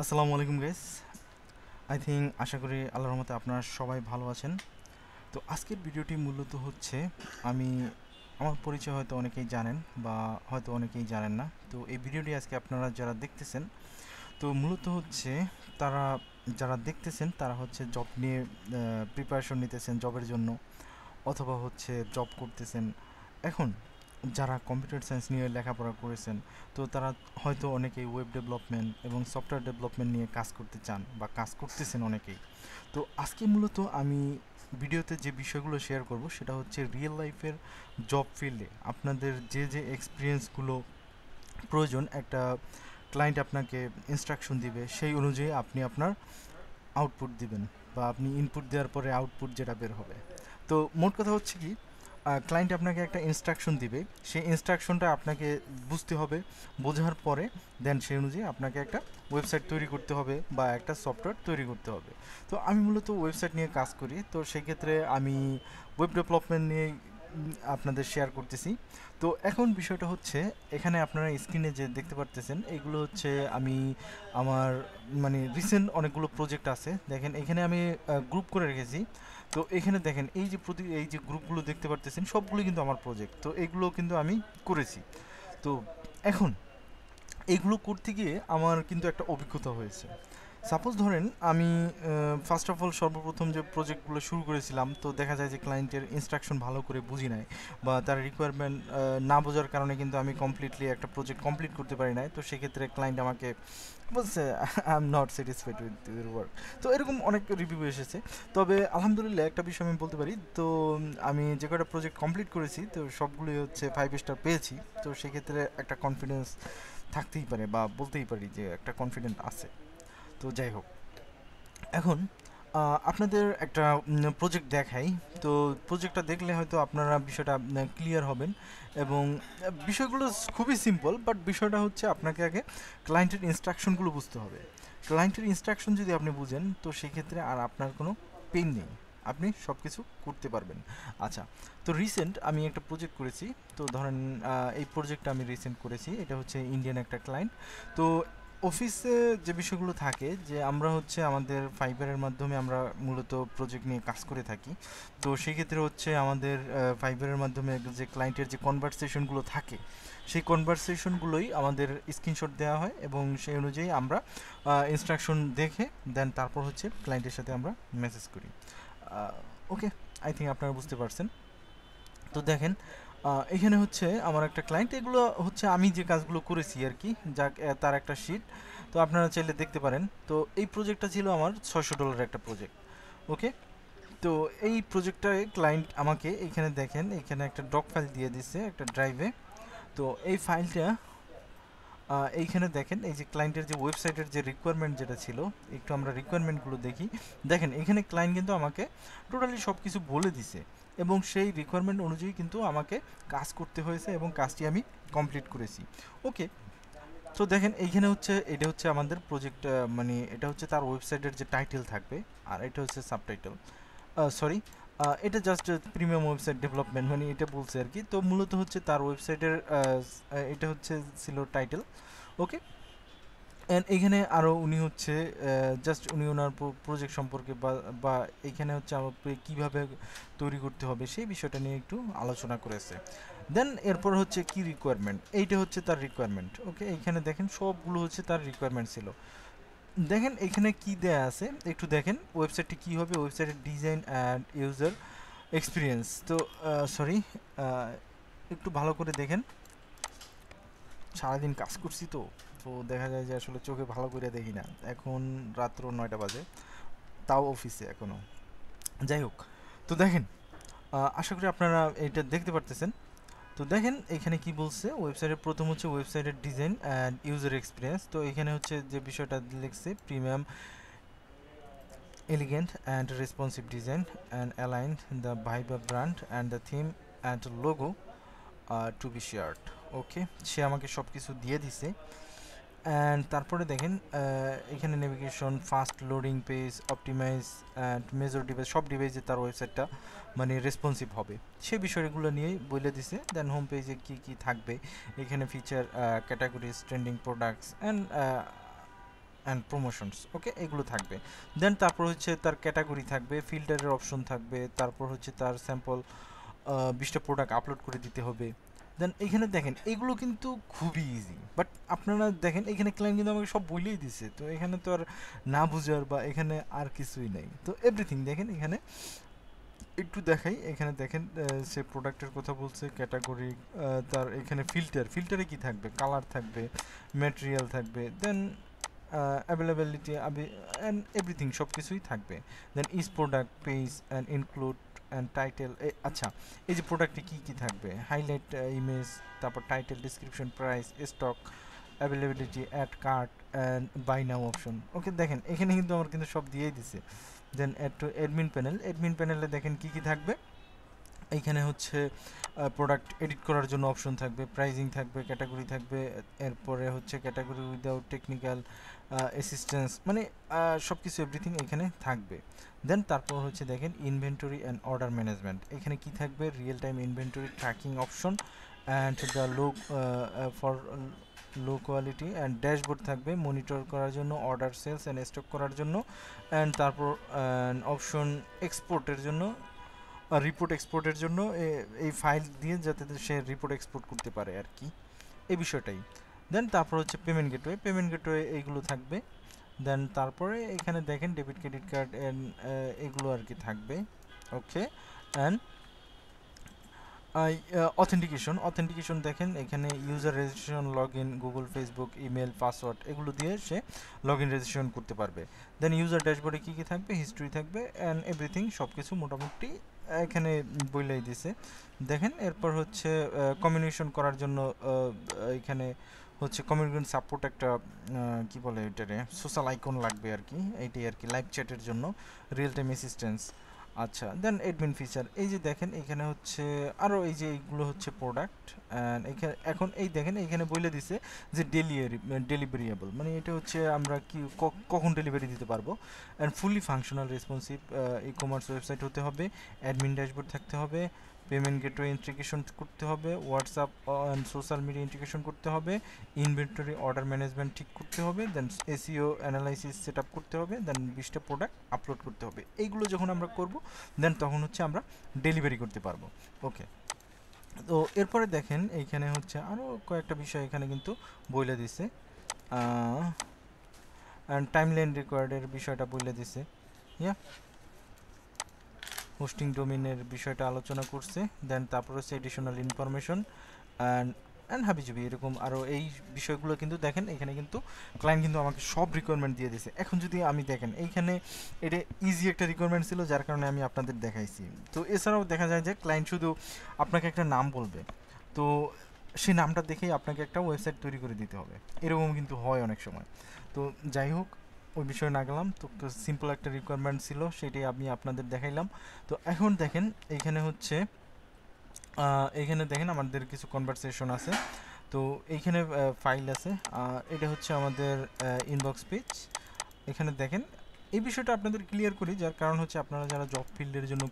আসসালামু আলাইকুম গাইস। আশা করি আল্লাহর রহমতে আপনারা সবাই ভালো আছেন। তো আজকের ভিডিওটি মূলত হচ্ছে আমি আমার পরিচয় হয়তো অনেকেই জানেন বা হয়তো অনেকেই জানেন না। তো এই ভিডিওটি আজকে আপনারা যারা দেখতেছেন, তো মূলত হচ্ছে তারা যারা দেখতেছেন তারা হচ্ছে জব নিয়ে প্রিপারেশন নিতেছেন জবের জন্য, অথবা হচ্ছে জব করতেছেন। এখন যারা কম্পিউটার সায়েন্স নিয়ে লেখাপড়া করেছেন, তো তারা হয়তো অনেকেই ওয়েব ডেভেলপমেন্ট এবং সফটওয়্যার ডেভেলপমেন্ট নিয়ে কাজ করতে চান বা কাজ করতেছেন অনেকেই। তো আজকে মূলত আমি ভিডিওতে যে বিষয়গুলো শেয়ার করব সেটা হচ্ছে রিয়েল লাইফের জব ফিল্ডে আপনাদের যে যে এক্সপিরিয়েন্সগুলো প্রয়োজন, একটা ক্লায়েন্ট আপনাকে ইনস্ট্রাকশন দিবে সেই অনুযায়ী আপনি আপনার আউটপুট দিবেন বা আপনি ইনপুট দেওয়ার পরে আউটপুট যেটা বের হবে। তো মোট কথা হচ্ছে কি, ক্লায়েন্ট আপনাকে একটা ইনস্ট্রাকশন দিবে, সেই ইনস্ট্রাকশনটা আপনাকে বুঝতে হবে, বোঝার পরে দেন সেই অনুযায়ী আপনাকে একটা ওয়েবসাইট তৈরি করতে হবে বা একটা সফটওয়্যার তৈরি করতে হবে। তো আমি মূলত ওয়েবসাইট নিয়ে কাজ করি, তো সেক্ষেত্রে আমি ওয়েব ডেভেলপমেন্ট নিয়ে আপনাদের শেয়ার করতেছি। তো এখন বিষয়টা হচ্ছে, এখানে আপনারা স্ক্রিনে যে দেখতে পারতেছেন এগুলো হচ্ছে আমি আমার মানে রিসেন্ট অনেকগুলো প্রজেক্ট আছে। দেখেন এখানে আমি গ্রুপ করে রেখেছি। তো এখানে দেখেন এই যে গ্রুপগুলো দেখতে পারতেছেন সবগুলো কিন্তু আমার প্রজেক্ট, তো এগুলো কিন্তু আমি করেছি। তো এখন এগুলো করতে গিয়ে আমার কিন্তু একটা অভিজ্ঞতা হয়েছে। সাপোজ ধরেন আমি ফার্স্ট অফ অল সর্বপ্রথম যে প্রজেক্টগুলো শুরু করেছিলাম, তো দেখা যায় যে ক্লায়েন্টের ইনস্ট্রাকশন ভালো করে বুঝি নাই বা তার রিকোয়ারমেন্ট না বোঝার কারণে কিন্তু আমি কমপ্লিটলি একটা প্রজেক্ট কমপ্লিট করতে পারি নাই। তো সেক্ষেত্রে ক্লায়েন্ট আমাকে বলছে I am not satisfied with your work. তো এরকম অনেক রিভিউ এসেছে। তবে আলহামদুলিল্লাহ একটা বিষয় আমি বলতে পারি, তো আমি যে কটা প্রজেক্ট কমপ্লিট করেছি তো সবগুলোই হচ্ছে 5 স্টার পেয়েছি। তো সেক্ষেত্রে একটা কনফিডেন্স থাকতেই পারে বা বলতেই পারি যে একটা কনফিডেন্ট আছে। তো যাই হোক, এখন আপনাদের একটা প্রজেক্ট দেখাই। তো প্রজেক্টটা দেখলে হয়তো আপনারা বিষয়টা ক্লিয়ার হবেন। এবং বিষয়গুলো খুবই সিম্পল, বাট বিষয়টা হচ্ছে আপনাকে আগে ক্লায়েন্টের ইনস্ট্রাকশনগুলো বুঝতে হবে। ক্লায়েন্টের ইনস্ট্রাকশন যদি আপনি বুঝেন তো সেক্ষেত্রে আর আপনার কোনো পেইন নেই, আপনি সব কিছু করতে পারবেন। আচ্ছা, তো রিসেন্ট আমি একটা প্রজেক্ট করেছি। তো ধরেন এই প্রজেক্টটা আমি রিসেন্ট করেছি, এটা হচ্ছে ইন্ডিয়ান একটা ক্লায়েন্ট। তো অফিসে যে বিষয়গুলো থাকে যে আমরা হচ্ছে আমাদের ফাইবারের মাধ্যমে আমরা মূলত প্রজেক্ট নিয়ে কাজ করে থাকি। তো সেক্ষেত্রে হচ্ছে আমাদের ফাইবারের মাধ্যমে যে ক্লায়েন্টের যে কনভারসেশনগুলো থাকে, সেই কনভারসেশনগুলোই আমাদের স্ক্রিনশট দেওয়া হয় এবং সেই অনুযায়ী আমরা ইনস্ট্রাকশন দেখে দেন তারপর হচ্ছে ক্লায়েন্টের সাথে আমরা মেসেজ করি। ওকে, আপনারা বুঝতে পারছেন। তো দেখেন এখানে হচ্ছে আমার একটা ক্লায়েন্ট, এগুলো হচ্ছে আমি যে কাজগুলো করেছি আর কি, যাক তার একটা শিট। তো আপনারা চাইলে দেখতে পারেন। তো এই প্রজেক্টটা ছিল আমার $600 একটা প্রজেক্ট। ওকে, তো এই প্রজেক্টটায় ক্লায়েন্ট আমাকে এখানে দেখেন এখানে একটা ডক ফাইল দিয়ে দিচ্ছে একটা ড্রাইভে। তো এই ফাইলটা এইখানে দেখেন এই যে ক্লায়েন্টের যে ওয়েবসাইটের যে রিকোয়ারমেন্ট যেটা ছিল, একটু আমরা রিকোয়ারমেন্টগুলো দেখি। দেখেন এখানে ক্লায়েন্ট কিন্তু আমাকে টোটালি সব কিছু বলে দিছে এবং সেই রিকোয়ারমেন্ট অনুযায়ী কিন্তু আমাকে কাজ করতে হয়েছে এবং কাজটি আমি কমপ্লিট করেছি। ওকে, তো দেখেন এইখানে হচ্ছে এটা হচ্ছে আমাদের প্রজেক্ট, মানে এটা হচ্ছে তার ওয়েবসাইটের যে টাইটেল থাকবে আর এটা হচ্ছে সাবটাইটেল। সরি, এটা জাস্ট প্রিমিয়াম ওয়েবসাইট ডেভেলপমেন্ট মানে এটা বলছে আর কি। তো মূলত হচ্ছে তার ওয়েবসাইটের এটা হচ্ছে ছিল টাইটেল। ওকে, অ্যান্ড এখানে আরও উনি হচ্ছে জাস্ট উনি ওনার প্রজেক্ট সম্পর্কে বা এখানে হচ্ছে আমাকে কীভাবে তৈরি করতে হবে সেই বিষয়টা নিয়ে একটু আলোচনা করেছে। দেন এরপর হচ্ছে কি রিকোয়ারমেন্ট, এইটা হচ্ছে তার রিকোয়ারমেন্ট। ওকে, এইখানে দেখেন সবগুলো হচ্ছে তার রিকোয়ারমেন্ট ছিল। দেখেন এখানে কি দেয়া আছে একটু দেখেন, ওয়েবসাইটটি কী হবে, ওয়েবসাইটের ডিজাইন অ্যান্ড ইউজার এক্সপিরিয়েন্স। তো সরি, একটু ভালো করে দেখেন। সারাদিন কাজ করছি তো, তো দেখা যায় যে আসলে চোখে ভালো করে দেখি না। এখন রাত্র 9টা বাজে, তাও অফিসে এখনও। যাই হোক, তো দেখেন আশা করি আপনারা এটা দেখতে পারতেছেন। তো দেখেন এখানে কি বলছে, ওয়েবসাইটের প্রথম হচ্ছে ওয়েবসাইটের ডিজাইন অ্যান্ড ইউজার এক্সপিরিয়েন্স। তো এখানে হচ্ছে যে বিষয়টা লিখছে premium elegant and responsive design and aligned the Viber brand and the theme and logo to be shared. Okay, সে আমাকে সব কিছু দিয়ে দিছে। অ্যান্ড তারপরে দেখেন এখানে navigation, fast loading page, optimise and major device, সব ডিভাইসে তার ওয়েবসাইটটা মানে রেসপন্সিভ হবে সে বিষয়গুলো নিয়েই বলে দিছে। দেন হোম পেজে কী কী থাকবে, এখানে feature, categories, trending products and and promotions, okay, এগুলো থাকবে। দেন তারপর হচ্ছে তার ক্যাটাগরি থাকবে, ফিল্টারের অপশন থাকবে, তারপর হচ্ছে তার স্যাম্পল 20টা প্রোডাক্ট আপলোড করে দিতে হবে। দেন এখানে দেখেন এগুলো কিন্তু খুবই ইজি, বাট আপনারা দেখেন এখানে ক্লায়েন্ট কিন্তু আমাকে সব বলেই দিছে, তো এখানে তো আর না বুঝার বা এখানে আর কিছুই নেই। তো এভরিথিং দেখেন এখানে একটু দেখাই, এখানে দেখেন সে প্রোডাক্টের কথা বলছে, ক্যাটাগরি, তার এখানে ফিল্টারে কি থাকবে, কালার থাকবে, ম্যাটেরিয়াল থাকবে, দেন অ্যাভেলেবিলিটি অ্যান্ড এভরিথিং সব কিছুই থাকবে। Then is product page and include and title, আচ্ছা এই যে প্রোডাক্টে কী কী থাকবে, হাইলাইট ইমেজ, তারপর title, description, price, stock, availability, add cart and buy now option. Okay, দেখেন এখানে কিন্তু আমার কিন্তু সব দিয়েই দিছে। দেন অ্যাড টু অ্যাডমিন প্যানেলে দেখেন কী কী থাকবে, এইখানে হচ্ছে প্রোডাক্ট এডিট করার জন্য অপশন থাকবে, প্রাইজিং থাকবে, ক্যাটাগরি থাকবে, এরপরে হচ্ছে ক্যাটাগরি উইদাউট টেকনিক্যাল অ্যাসিস্ট্যান্স, মানে সব কিছু এভরিথিং এখানে থাকবে। দেন তারপর হচ্ছে দেখেন ইনভেন্টরি অ্যান্ড অর্ডার ম্যানেজমেন্ট, এখানে কি থাকবে, real time inventory tracking option and the for low quality and dashboard থাকবে মনিটর করার জন্য, অর্ডার সেলস অ্যান্ড স্টক করার জন্য, অ্যান্ড তারপর অপশন এক্সপোর্টের জন্য, রিপোর্ট এক্সপোর্টের জন্য এই ফাইল দিয়ে যাতে সে রিপোর্ট এক্সপোর্ট করতে পারে আর কি, এই বিষয়টাই। দেন তারপর হচ্ছে পেমেন্ট গেটওয়ে এইগুলো থাকবে। দেন তারপরে এখানে দেখেন ডেবিট ক্রেডিট কার্ড অ্যান্ড এগুলো আর কি থাকবে। ওকে, অ্যান্ড অথেন্টিকেশন দেখেন এখানে user registration, log in, Google, Facebook, email, password এগুলো দিয়ে সে লগ ইন রেজিস্ট্রেশন করতে পারবে। দেন ইউজার ড্যাশবোর্ডে কী কী থাকবে, হিস্ট্রি থাকবে অ্যান্ড এভরিথিং সব কিছু মোটামুটি এখানে বইলাই দিছে। দেখেন এরপর হচ্ছে কমিউনিকেশন করার জন্য এখানে হচ্ছে কমিউনিকেশন সাপোর্ট একটা কি বলে এটারে, সোশ্যাল আইকন লাগবে আর কি, এইটাই আর কি, লাইভ চ্যাটের জন্য, রিয়েল টাইম অ্যাসিস্ট্যান্স। আচ্ছা, দেন অ্যাডমিন ফিচার, এই যে দেখেন এখানে হচ্ছে আরও এই যে এইগুলো হচ্ছে প্রোডাক্ট অ্যান্ড এখানে এখন এই দেখেন এখানে বলে দিছে যে ডেলিভারিয়েবল, মানে এটা হচ্ছে আমরা কি কখন ডেলিভারি দিতে পারবো। And fully functional responsive e commerce website হতে হবে, অ্যাডমিন ড্যাশবোর্ড থাকতে হবে, পেমেন্ট গেটওয়ে ইন্টিগ্রেশন করতে হবে, WhatsApp and social media integration করতে হবে, ইনভেন্টরি অর্ডার ম্যানেজমেন্ট ঠিক করতে হবে, দেন এসইও অ্যানালাইসিস সেট আপ করতে হবে, দেন 20টা প্রোডাক্ট আপলোড করতে হবে। এইগুলো যখন আমরা করব দেন তখন হচ্ছে আমরা ডেলিভারি করতে পারবো। ওকে, তো এরপরে দেখেন এইখানে হচ্ছে আরও কয়েকটা বিষয় এখানে কিন্তু বলে দিছে, অ্যান্ড টাইমলাইন রেকর্ডের বিষয়টা বলে দিছে, ইয়া হোস্টিং ডোমেনের বিষয়টা আলোচনা করছে। দেন তারপর হচ্ছে এডিশনাল ইনফরমেশন অ্যান্ড হাবিজাবি এরকম আরও এই বিষয়গুলো কিন্তু দেখেন এখানে কিন্তু ক্লায়েন্ট কিন্তু আমাকে সব রিকোয়ারমেন্ট দিয়ে দিয়েছে। এখন যদি আমি দেখেন এইখানে এটা ইজি একটা রিকোয়ারমেন্ট ছিল যার কারণে আমি আপনাদের দেখাইছি। তো এছাড়াও দেখা যায় যে ক্লায়েন্ট শুধু আপনাকে একটা নাম বলবে, তো সেই নামটা দেখেই আপনাকে একটা ওয়েবসাইট তৈরি করে দিতে হবে, এরকম কিন্তু হয় অনেক সময়। তো যাই হোক, ওই বিষয়ে না গেলাম, তো সিম্পল একটা রিকোয়ারমেন্ট ছিল সেটাই আমি আপনাদের দেখাইলাম। তো এখন দেখেন এইখানে হচ্ছে এইখানে দেখেন আমাদের কিছু কনভারসেশন আছে, তো এইখানে ফাইল আছে, এটা হচ্ছে আমাদের ইনবক্স পেজ। এখানে দেখেন এই বিষয়টা আপনাদের ক্লিয়ার করি, যার কারণ হচ্ছে আপনারা যারা জব ফিল্ডের জন্য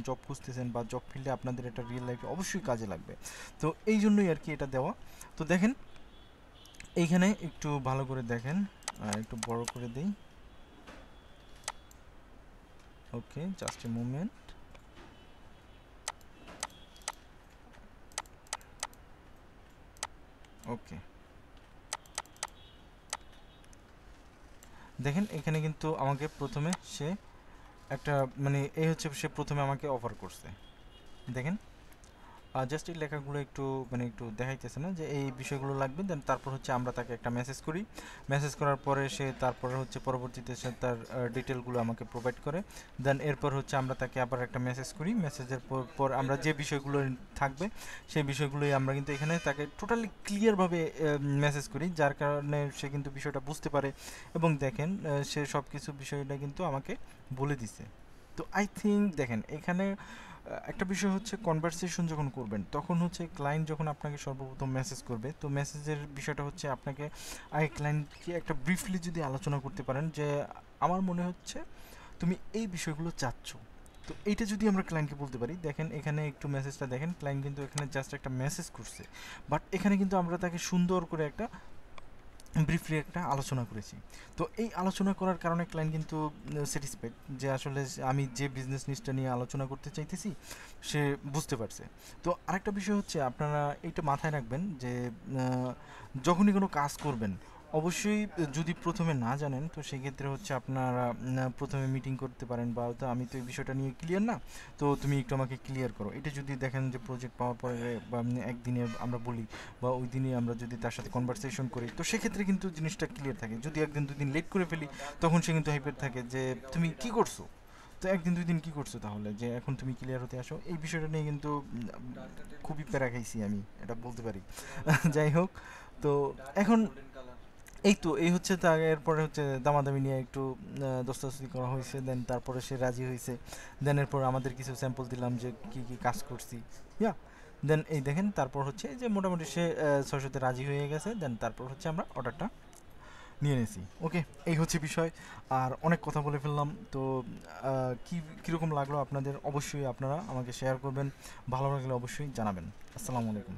জব খুঁজতেছেন বা জব ফিল্ডে আপনাদের এটা রিয়েল লাইফে অবশ্যই কাজে লাগবে, তো এই জন্যই আর কি এটা দেওয়া। তো দেখেন এইখানে একটু ভালো করে দেখেন, একটু বড় করে দিই, ওকে জাস্ট এ মোমেন্ট। ওকে, দেখেন এখানে কিন্তু আমাকে প্রথমে সে একটা মানে এই হচ্ছে সে প্রথমে আমাকে অফার করছে, দেখেন জাস্ট এই লেখাগুলো একটু মানে একটু দেখাইতেছে না যে এই বিষয়গুলো লাগবে। দেন তারপর হচ্ছে আমরা তাকে একটা মেসেজ করি, মেসেজ করার পরে সে তারপরে হচ্ছে পরবর্তীতে সে তার ডিটেলগুলো আমাকে প্রোভাইড করে। দেন এরপর হচ্ছে আমরা তাকে আবার একটা মেসেজ করি, মেসেজের পর আমরা যে বিষয়গুলো থাকবে সেই বিষয়গুলোই আমরা কিন্তু এখানে তাকে টোটালি ক্লিয়ারভাবে মেসেজ করি, যার কারণে সে কিন্তু বিষয়টা বুঝতে পারে এবং দেখেন সে সব কিছু বিষয়টা কিন্তু আমাকে বলে দিছে। তো আই থিঙ্ক দেখেন এখানে একটা বিষয় হচ্ছে কনভারসেশন যখন করবেন তখন হচ্ছে ক্লায়েন্ট যখন আপনাকে সর্বপ্রথম মেসেজ করবে, তো মেসেজের বিষয়টা হচ্ছে আপনাকে আগে ক্লায়েন্টকে একটা ব্রিফলি যদি আলোচনা করতে পারেন যে আমার মনে হচ্ছে তুমি এই বিষয়গুলো চাচ্ছ, তো এইটা যদি আমরা ক্লায়েন্টকে বলতে পারি। দেখেন এখানে একটু মেসেজটা দেখেন, ক্লায়েন্ট কিন্তু এখানে জাস্ট একটা মেসেজ করছে, বাট এখানে কিন্তু আমরা তাকে সুন্দর করে একটা ব্রিফলি একটা আলোচনা করেছি। তো এই আলোচনা করার কারণে ক্লায়েন্ট কিন্তু স্যাটিসফাইড যে আসলে আমি যে বিজনেস নিশটা নিয়ে আলোচনা করতে চাইতেছি সে বুঝতে পারছে। তো আরেকটা বিষয় হচ্ছে আপনারা এইটা মাথায় রাখবেন যে যখনই কোনো কাজ করবেন অবশ্যই যদি প্রথমে না জানেন তো সেক্ষেত্রে হচ্ছে আপনারা প্রথমে মিটিং করতে পারেন বা তো আমি তো এই বিষয়টা নিয়ে ক্লিয়ার না, তো তুমি একটু আমাকে ক্লিয়ার করো। এটা যদি দেখেন যে প্রজেক্ট পাওয়ার পরে বা একদিনে আমরা বলি বা ওই দিনই আমরা যদি তার সাথে কনভারসেশন করি তো সেক্ষেত্রে কিন্তু জিনিসটা ক্লিয়ার থাকে। যদি একদিন দুদিন লেট করে ফেলি তখন সে কিন্তু হাইপের থাকে যে তুমি কি করছো, তো একদিন দুই দিন কি করছো তাহলে যে এখন তুমি ক্লিয়ার হতে আসো। এই বিষয়টা নিয়ে কিন্তু খুবই প্যারা খাইছি আমি, এটা বলতে পারি। যাই হোক, তো এখন এই তো এই হচ্ছে তা এরপরে হচ্ছে দামাদামি নিয়ে একটু দস্তাদস্তি করা হয়েছে, দেন তারপরে সে রাজি হয়েছে। দেন এরপর আমাদের কিছু স্যাম্পল দিলাম যে কি কি কাজ করছি, ইয়া। দেন এই দেখেন তারপর হচ্ছে যে মোটামুটি সে 600-তে রাজি হয়ে গেছে। দেন তারপর হচ্ছে আমরা অর্ডারটা নিয়ে নিয়েছি। ওকে, এই হচ্ছে বিষয়। আর অনেক কথা বলে ফেললাম তো কি কীরকম লাগলো আপনাদের অবশ্যই আপনারা আমাকে শেয়ার করবেন, ভালো লাগলে অবশ্যই জানাবেন। আসসালামু আলাইকুম।